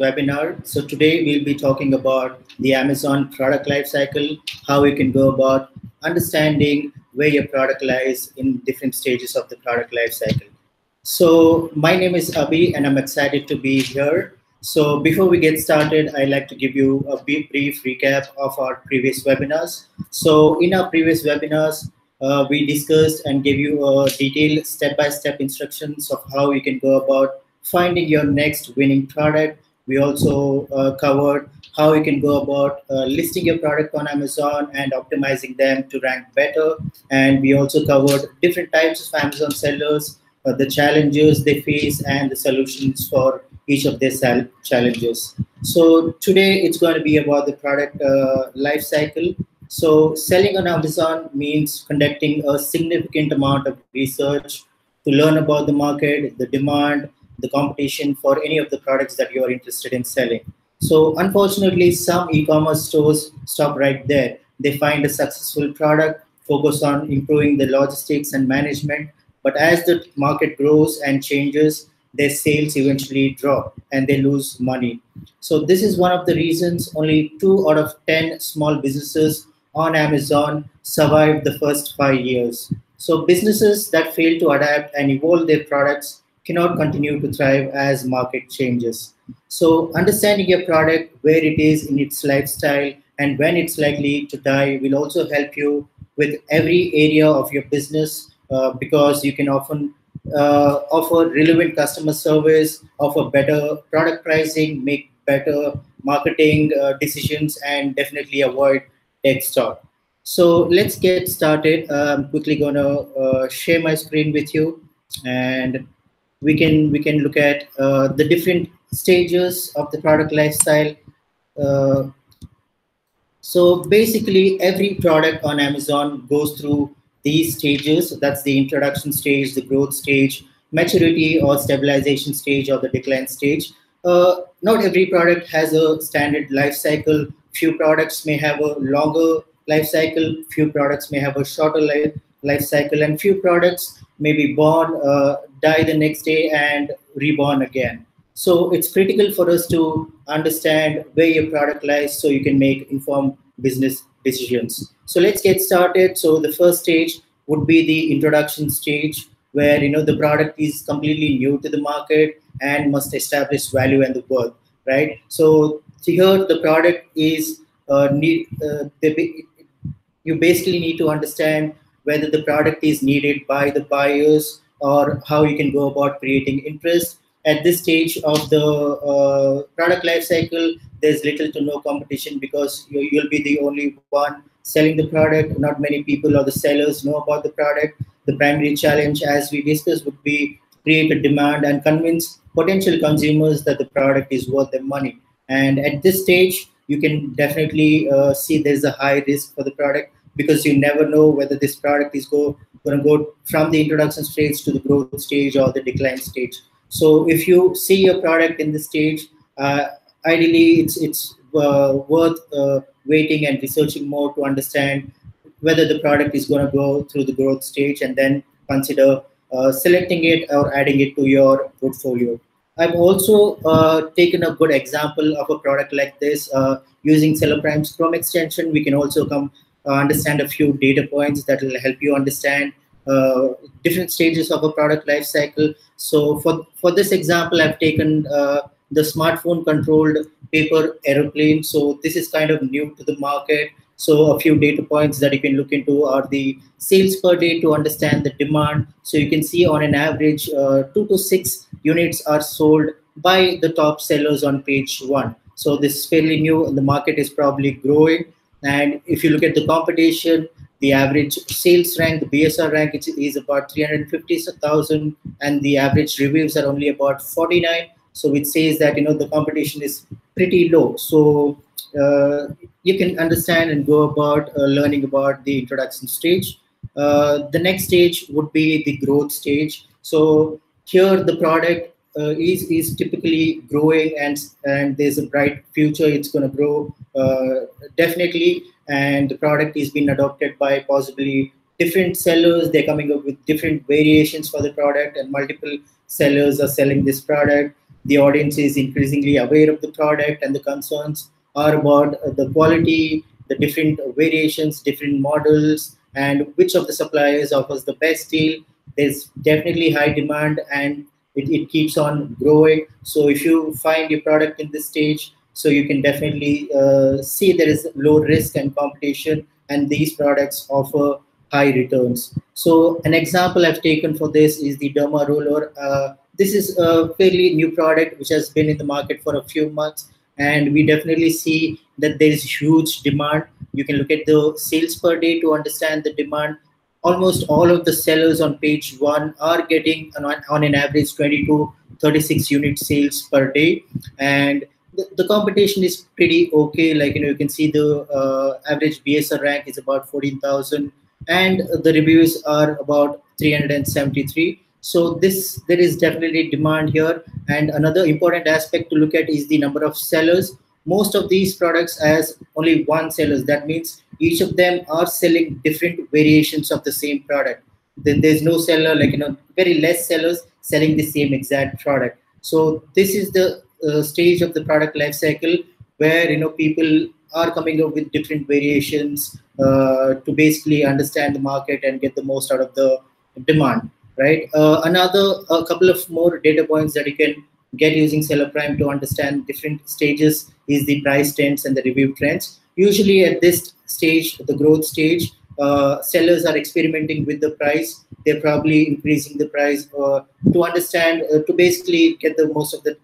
webinar. So today we'll be talking about the Amazon product lifecycle, how you can go about understanding where your product lies in different stages of the product lifecycle. So my name is Abhi and I'm excited to be here. So before we get started, I'd like to give you a brief recap of our previous webinars. So in our previous webinars, we discussed and gave you a detailed step-by-step instructions of how you can go about finding your next winning product. We also covered how you can go about listing your product on Amazon and optimizing them to rank better. And we also covered different types of Amazon sellers, the challenges they face, and the solutions for each of their challenges. So today it's going to be about the product life cycle. So selling on Amazon means conducting a significant amount of research to learn about the market, the demand, the competition for any of the products that you are interested in selling. So unfortunately, some e-commerce stores stop right there. They find a successful product, focus on improving the logistics and management, but as the market grows and changes, their sales eventually drop and they lose money. So this is one of the reasons only 2 out of 10 small businesses on Amazon survive the first 5 years. So businesses that fail to adapt and evolve their products cannot continue to thrive as market changes. So understanding your product, where it is in its lifestyle and when it's likely to die will also help you with every area of your business, because you can often offer relevant customer service, offer better product pricing, make better marketing decisions, and definitely avoid tech stock. So let's get started. I'm quickly going to share my screen with you, and we can look at the different stages of the product lifestyle. Uh, so basically, every product on Amazon goes through these stages. That's the introduction stage, the growth stage, maturity or stabilization stage, or the decline stage. Not every product has a standard life cycle. Few products may have a longer life cycle. Few products may have a shorter life cycle, and few products may be born, die the next day, and reborn again. So it's critical for us to understand where your product lies so you can make informed business decisions. So let's get started. So the first stage would be the introduction stage, where the product is completely new to the market and must establish value and the worth, right? So here the product is you basically need to understand whether the product is needed by the buyers or how you can go about creating interest. At this stage of the product life cycle, there's little to no competition because you'll be the only one selling the product. Not many people or the sellers know about the product. The primary challenge, as we discussed, would be create a demand and convince potential consumers that the product is worth their money. And at this stage, you can definitely see there's a high risk for the product because you never know whether this product is going to go from the introduction stage to the growth stage or the decline stage. So if you see your product in this stage, ideally it's worth waiting and researching more to understand whether the product is going to go through the growth stage, and then consider selecting it or adding it to your portfolio. I've also taken a good example of a product like this. Using SellerApp's Chrome extension, we can also understand a few data points that will help you understand different stages of a product life cycle. So for this example, I've taken the smartphone controlled paper aeroplane. So this is kind of new to the market. So a few data points that you can look into are the sales per day to understand the demand. So you can see on an average 2 to 6 units are sold by the top sellers on page 1. So this is fairly new and the market is probably growing. And if you look at the competition, the average sales rank, the BSR rank, is about 350,000, and the average reviews are only about 49. So it says that the competition is pretty low. So you can understand and go about learning about the introduction stage. The next stage would be the growth stage. So here the product is typically growing, and there's a bright future. It's going to grow definitely, and the product is being adopted by possibly different sellers. They're coming up with different variations for the product, and multiple sellers are selling this product. the audience is increasingly aware of the product, and the concerns are about the quality, the different variations, different models, and which of the suppliers offers the best deal. There's definitely high demand, and it keeps on growing. So if you find your product in this stage, so you can definitely see there is low risk and competition, and these products offer high returns. So an example I've taken for this is the Derma Roller. This is a fairly new product which has been in the market for a few months, and we definitely see that there is huge demand. You can look at the sales per day to understand the demand. Almost all of the sellers on page one are getting on an average 20 to 36 unit sales per day, and the competition is pretty okay. Like, you can see the average BSR rank is about 14,000, and the reviews are about 373. So there is definitely demand here. And another important aspect to look at is the number of sellers. Most of these products has only one sellers. That means each of them are selling different variations of the same product. Then there's no seller, like, very less sellers selling the same exact product. So this is the stage of the product life cycle where people are coming up with different variations to basically understand the market and get the most out of the demand, right? A couple of more data points that you can get using Seller Prime to understand different stages is the price trends and the review trends. Usually at this stage, the growth stage, sellers are experimenting with the price. They're probably increasing the price to understand, to basically get the most of the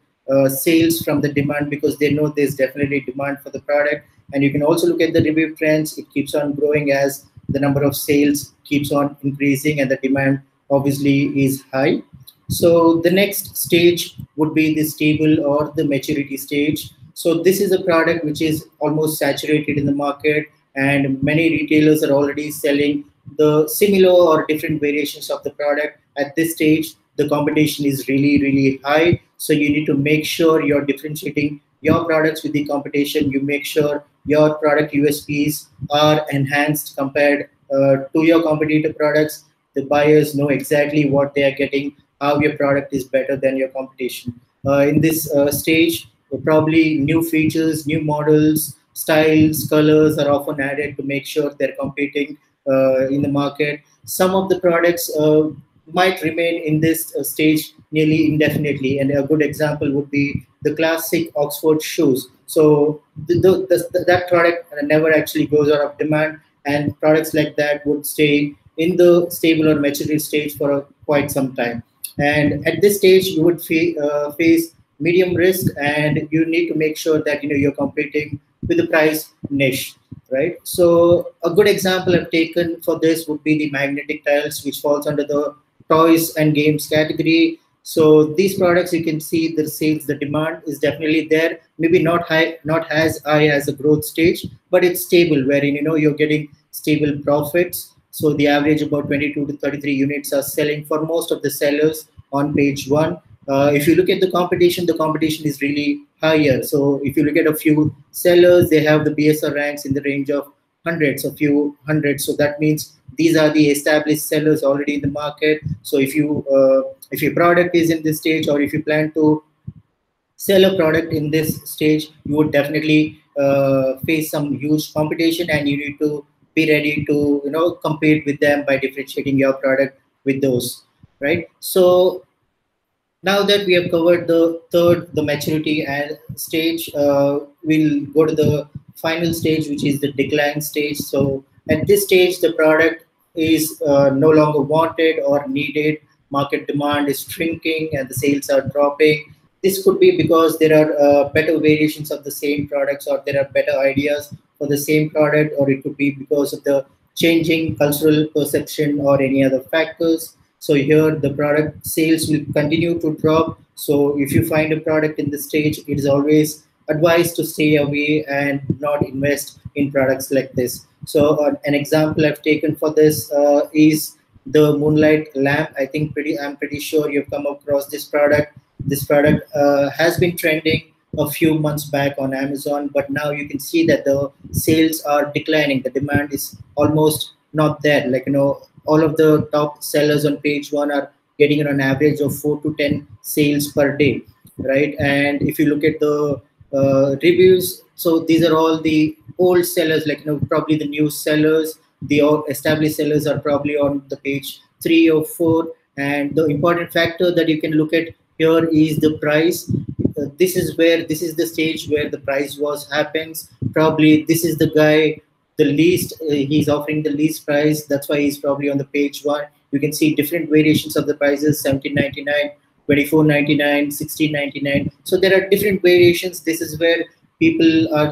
sales from the demand, because they know there's definitely demand for the product. And you can also look at the review trends. It keeps on growing as the number of sales keeps on increasing and the demand obviously is high. So the next stage would be the stable or the maturity stage. So this is a product which is almost saturated in the market, and many retailers are already selling the similar or different variations of the product. At this stage, the competition is really, really high. So you need to make sure you're differentiating your products with the competition. You make sure your product USPs are enhanced compared to your competitor products. The buyers know exactly what they are getting, how your product is better than your competition. In this stage, probably new features, new models, styles, colors are often added to make sure they're competing in the market. Some of the products might remain in this stage nearly indefinitely, and a good example would be the classic Oxford shoes. So that product never actually goes out of demand, and products like that would stay in the stable or maturity stage for quite some time. And at this stage, you would face medium risk, and you need to make sure that you're competing with the price niche, right? So a good example I've taken for this would be the magnetic tiles, which falls under the toys and games category. So these products, you can see the sales, the demand is definitely there. Maybe not high, not as high as a growth stage, but it's stable, wherein you're getting stable profits. So the average about 22 to 33 units are selling for most of the sellers on page one. If you look at the competition is really higher. So if you look at a few sellers, they have the BSR ranks in the range of hundreds, a few hundreds. So that means these are the established sellers already in the market. So if your product is in this stage, or if you plan to sell a product in this stage, you would definitely face some huge competition, and you need to be ready to compete with them by differentiating your product with those, right? So now that we have covered the maturity and stage, we'll go to the final stage, which is the decline stage. So at this stage, the product is no longer wanted or needed. Market demand is shrinking and the sales are dropping. This could be because there are better variations of the same products, or there are better ideas for the same product, or it could be because of the changing cultural perception or any other factors. So here the product sales will continue to drop. So if you find a product in this stage, it is always advised to stay away and not invest in products like this. So an example I've taken for this is the Moonlight lamp. I'm pretty sure you've come across this product. This product has been trending a few months back on Amazon, but now you can see that the sales are declining. The demand is almost not there. All of the top sellers on page one are getting on an average of 4 to 10 sales per day. right? And if you look at the reviews, so these are all the old sellers, like probably the new sellers. The established sellers are probably on the page 3 or 4. And the important factor that you can look at here is the price. This is the stage where the price was happens. Probably this is the guy, the least, he's offering the least price. That's why he's probably on the page 1. You can see different variations of the prices: 17.99, 24.99, 16.99. So there are different variations. This is where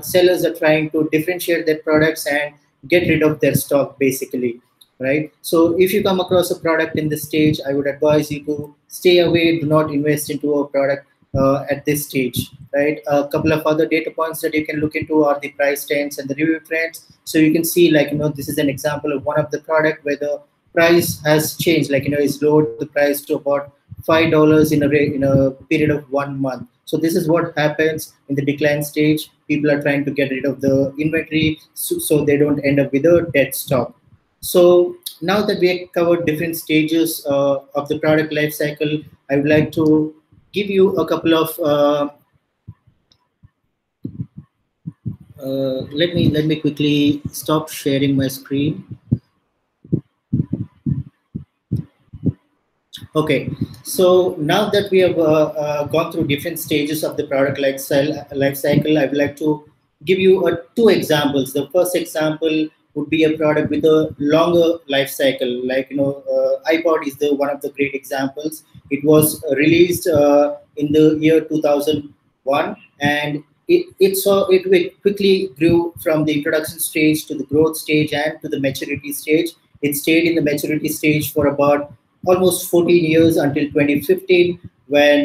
sellers are trying to differentiate their products and get rid of their stock, basically, right? So if you come across a product in this stage, I would advise you to stay away. Do not invest into a product at this stage, right? A couple of other data points that you can look into are the price trends and the review trends. So you can see, like, this is an example of one of the product where the price has changed, like, it's lowered the price to about $5 in a period of 1 month. So this is what happens in the decline stage. People are trying to get rid of the inventory so they don't end up with a dead stock. So now that we have covered different stages of the product life cycle, I would like to give you a couple of let me quickly stop sharing my screen. Okay, so now that we have gone through different stages of the product life cycle, I would like to give you 2 examples. The first example would be a product with a longer life cycle. Like, iPod is one of the great examples. It was released in the year 2001, and it quickly grew from the introduction stage to the growth stage and to the maturity stage. It stayed in the maturity stage for about almost 14 years until 2015, when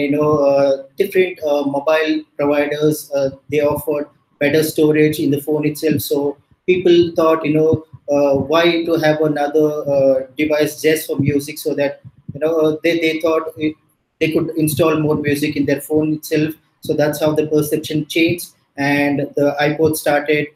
different mobile providers, they offered better storage in the phone itself. So people thought, why to have another device just for music, so that they thought they could install more music in their phone itself. So that's how the perception changed, and the iPod started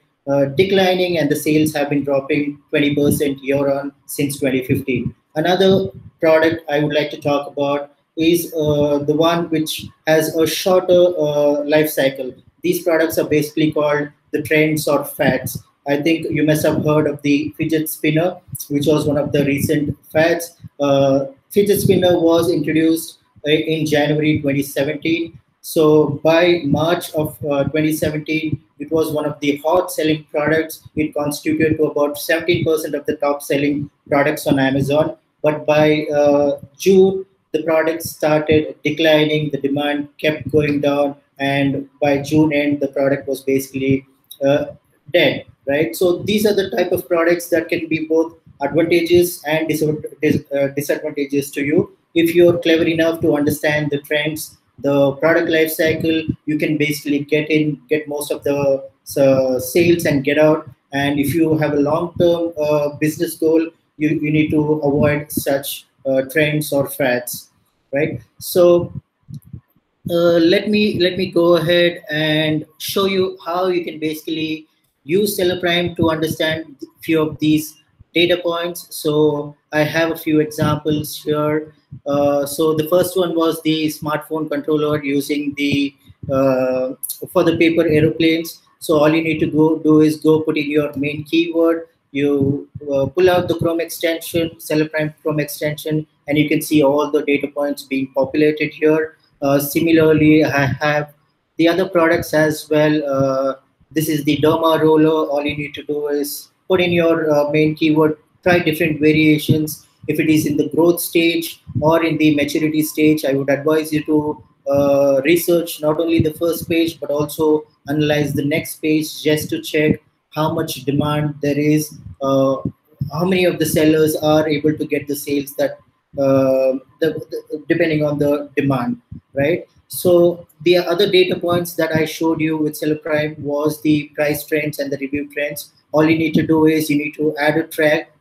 declining, and the sales have been dropping 20% year on since 2015. Another product I would like to talk about is the one which has a shorter life cycle. These products are basically called the trends or fads. I think you must have heard of the fidget spinner, which was one of the recent fads. Fidget spinner was introduced in January 2017. So by March of 2017, it was one of the hot selling products. It constituted to about 17% of the top selling products on Amazon. But by June, the product started declining. The demand kept going down, and by June end, the product was basically dead. Right. So these are the type of products that can be both advantageous and disadvantages to you. If you're clever enough to understand the trends, the product life cycle, you can basically get most of the sales and get out. And if you have a long-term business goal, you need to avoid such trends or fads, right? So let me go ahead and show you how you can basically use SellerPrime to understand a few of these data points. So I have a few examples here. So the first one was the smartphone controller using the for the paper aeroplanes. So all you need to do is go put in your main keyword. You pull out the Chrome extension, SellerPrime Chrome extension, and you can see all the data points being populated here. Similarly, I have the other products as well. This is the Derma roller. All you need to do is put in your main keyword, try different variations. If it is in the growth stage or in the maturity stage, I would advise you to research not only the first page, but also analyze the next page just to check how much demand there is, how many of the sellers are able to get the sales that depending on the demand, right? So the other data points that I showed you with SellerPrime was the price trends and the review trends. All you need to do is you need to add a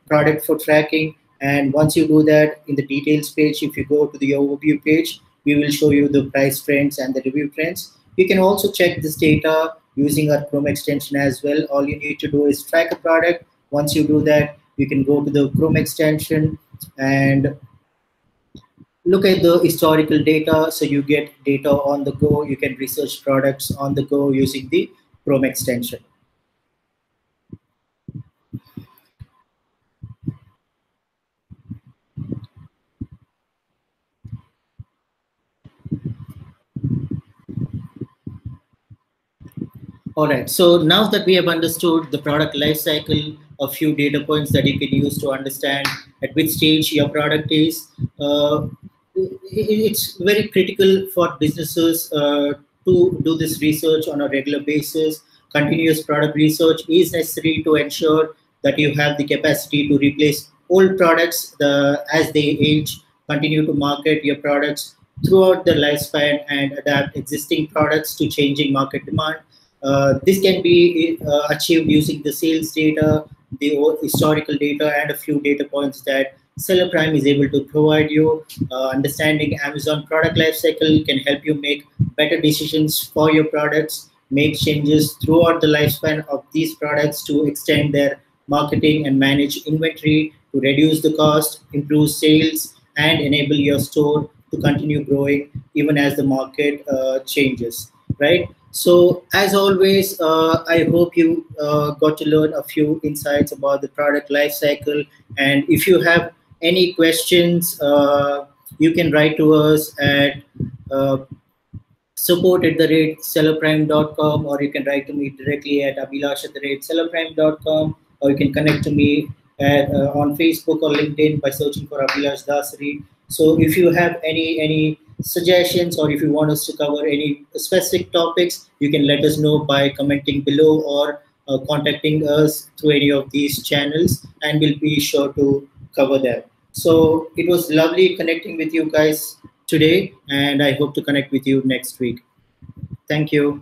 product for tracking. And once you do that, in the details page, if you go to the overview page, we will show you the price trends and the review trends. You can also check this data using our Chrome extension as well. All you need to do is track a product. Once you do that, you can go to the Chrome extension and look at the historical data, so you get data on the go. You can research products on the go using the Chrome extension. All right. So now that we have understood the product life cycle, a few data points that you can use to understand at which stage your product is, it's very critical for businesses to do this research on a regular basis. Continuous product research is necessary to ensure that you have the capacity to replace old products as they age, continue to market your products throughout the lifespan, and adapt existing products to changing market demand. This can be achieved using the sales data, the historical data, and a few data points that Seller Prime is able to provide you. Understanding Amazon product lifecycle can help you make better decisions for your products, make changes throughout the lifespan of these products to extend their marketing and manage inventory, to reduce the cost, improve sales, and enable your store to continue growing even as the market changes, right? So, as always, I hope you got to learn a few insights about the product life cycle. And if you have any questions, you can write to us at uh, support@sellerprime.com, or you can write to me directly at abhilash@sellerprime.com, or you can connect to me on Facebook or LinkedIn by searching for Abhilash Dasari. So if you have any suggestions, or if you want us to cover any specific topics, you can let us know by commenting below, or contacting us through any of these channels, and we'll be sure to cover that. So it was lovely connecting with you guys today, and I hope to connect with you next week. Thank you.